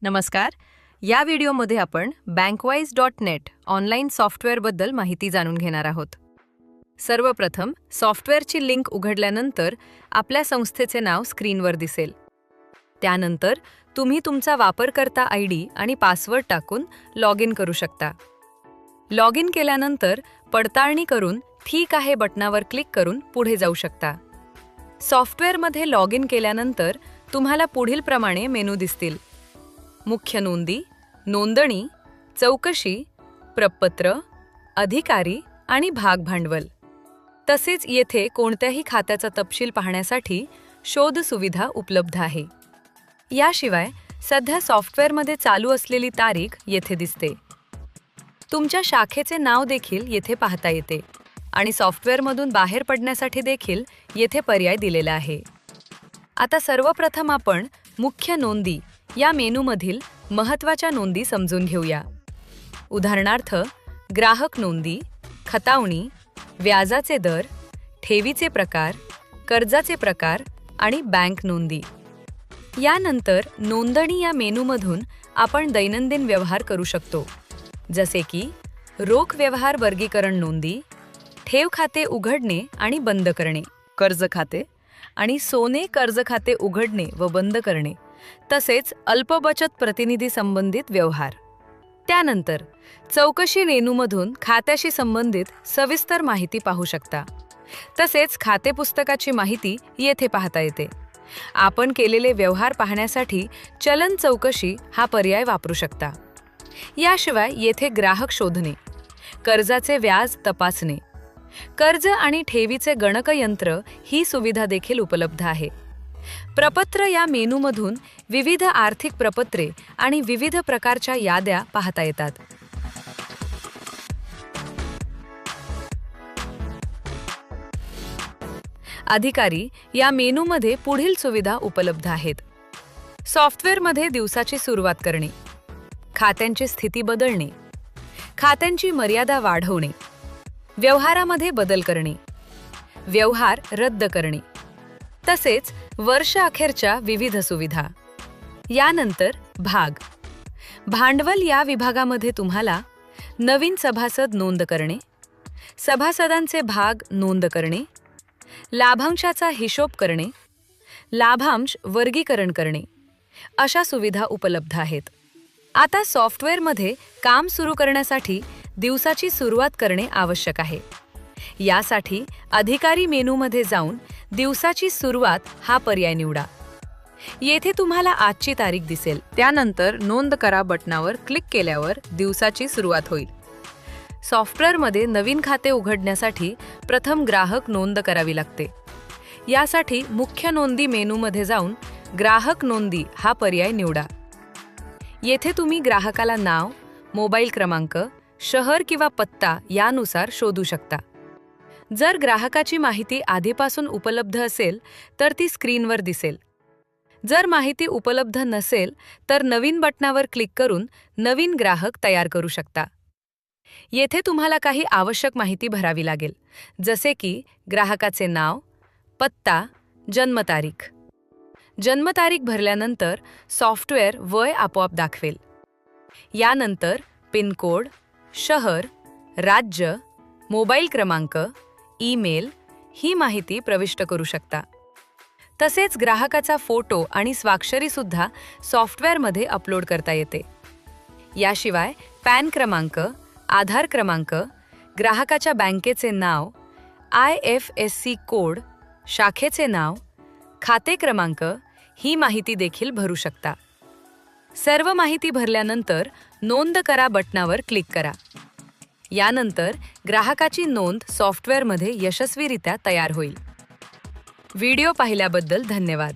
नमस्कार. या व्हिडिओमध्ये आपण bankwise.net ऑनलाईन सॉफ्टवेअरबद्दल माहिती जाणून घेणार आहोत. सर्वप्रथम सॉफ्टवेअरची लिंक उघडल्यानंतर आपल्या संस्थेचे नाव स्क्रीनवर दिसेल. त्यानंतर तुम्ही तुमचा वापरकर्ता आयडी आणि पासवर्ड टाकून लॉग इन करू शकता. लॉग इन केल्यानंतर पडताळणी करून ठीक आहे बटनावर क्लिक करून पुढे जाऊ शकता. सॉफ्टवेअरमध्ये लॉग इन केल्यानंतर तुम्हाला पुढील प्रमाणे मेनू दिसतील. मुख्य नोंदी, नोंदणी, चौकशी, प्रपत्र, अधिकारी आणि भाग भांडवल. तसेच येथे कोणत्याही खात्याचा तपशील पाहण्यासाठी शोध सुविधा उपलब्ध आहे. याशिवाय सध्या सॉफ्टवेअरमध्ये चालू असलेली तारीख येथे दिसते. तुमच्या शाखेचे नाव देखील येथे पाहता येते आणि सॉफ्टवेअरमधून बाहेर पडण्यासाठी देखील येथे पर्याय दिलेला आहे. आता सर्वप्रथम आपण मुख्य नोंदी या मेनूमधील महत्त्वाच्या नोंदी समजून घेऊया. उदाहरणार्थ ग्राहक नोंदी, खतावणी, व्याजाचे दर, ठेवीचे प्रकार, कर्जाचे प्रकार आणि बँक नोंदी. यानंतर नोंदणी या मेनूमधून आपण दैनंदिन व्यवहार करू शकतो, जसे की रोख व्यवहार वर्गीकरण नोंदी, ठेव खाते उघडणे आणि बंद करणे, कर्ज खाते आणि सोने कर्ज खाते उघडणे व बंद करणे, तसेच अल्पबचत प्रतिनिधी संबंधित व्यवहार. त्यानंतर चौकशी रेणूमधून खात्याशी संबंधित सविस्तर माहिती पाहू शकता. तसेच खाते पुस्तकाची माहिती येथे पाहता येते. आपण केलेले व्यवहार पाहण्यासाठी चलन चौकशी हा पर्याय वापरू शकता. याशिवाय येथे ग्राहक शोधणे, कर्जाचे व्याज तपासणे, कर्ज आणि ठेवीचे गणकयंत्र ही सुविधा देखील उपलब्ध आहे. प्रपत्र या मेनूमधून विविध आर्थिक प्रपत्रे आणि विविध प्रकारच्या याद्या पाहता येतात. अधिकारी या मेनूमध्ये पुढील सुविधा उपलब्ध आहेत. सॉफ्टवेअरमध्ये दिवसाची सुरुवात करणे, खात्यांची स्थिती बदलणे, खात्यांची मर्यादा वाढवणे, व्यवहारामध्ये बदल करणे, व्यवहार रद्द करणे, तसेच वर्ष अखेरच्या विविध सुविधा. यानंतर भांडवल या विभागामध्ये तुम्हाला नवीन सभासद नोंद करणे, सभासदांचे भाग नोंद करणे, लाभांशाचा हिशोब करणे, लाभांश वर्गीकरण करणे अशा सुविधा उपलब्ध आहेत. आता सॉफ्टवेअरमध्ये काम सुरू करण्यासाठी दिवसाची सुरुवात करणे आवश्यक आहे. यासाठी अधिकारी मेनूमध्ये जाऊन दिवसाची सुरुवात हा पर्याय निवडा. येथे तुम्हाला आजची तारीख दिसेल. त्यानंतर नोंद करा बटनावर क्लिक केल्यावर दिवसाची सुरुवात होईल. सॉफ्टवेअरमध्ये नवीन खाते उघडण्यासाठी प्रथम ग्राहक नोंद करावी लागते. यासाठी मुख्य नोंदी मेनूमध्ये जाऊन ग्राहक नोंदी हा पर्याय निवडा. येथे तुम्ही ग्राहकाला नाव, मोबाईल क्रमांक, शहर किंवा पत्ता यानुसार शोधू शकता. जर ग्राहकाची माहिती आधीपासून उपलब्ध असेल तर ती स्क्रीनवर दिसेल. जर माहिती उपलब्ध नसेल तर नवीन बटनावर क्लिक करून नवीन ग्राहक तयार करू शकता. येथे तुम्हाला काही आवश्यक माहिती भरावी लागेल, जसे की ग्राहकाचे नाव, पत्ता, जन्मतारीख. जन्मतारीख भरल्यानंतर सॉफ्टवेअर वय आपोआप दाखवेल. यानंतर पिनकोड, शहर, राज्य, मोबाईल क्रमांक, ईमेल ही माहिती प्रविष्ट करू शकता. तसेच ग्राहकाचा फोटो आणि स्वाक्षरी सुद्धा सॉफ्टवेअरमध्ये अपलोड करता येते. याशिवाय पॅन क्रमांक, आधार क्रमांक, ग्राहकाच्या बँकेचे नाव, IFSC कोड, शाखेचे नाव, खाते क्रमांक ही माहिती देखील भरू शकता. सर्व माहिती भरल्यानंतर नोंद करा बटनावर क्लिक करा. यानंतर ग्राहकाची नोंद सॉफ्टवेअरमध्ये यशस्वीरित्या तयार होईल. व्हिडिओ पाहिल्याबद्दल धन्यवाद.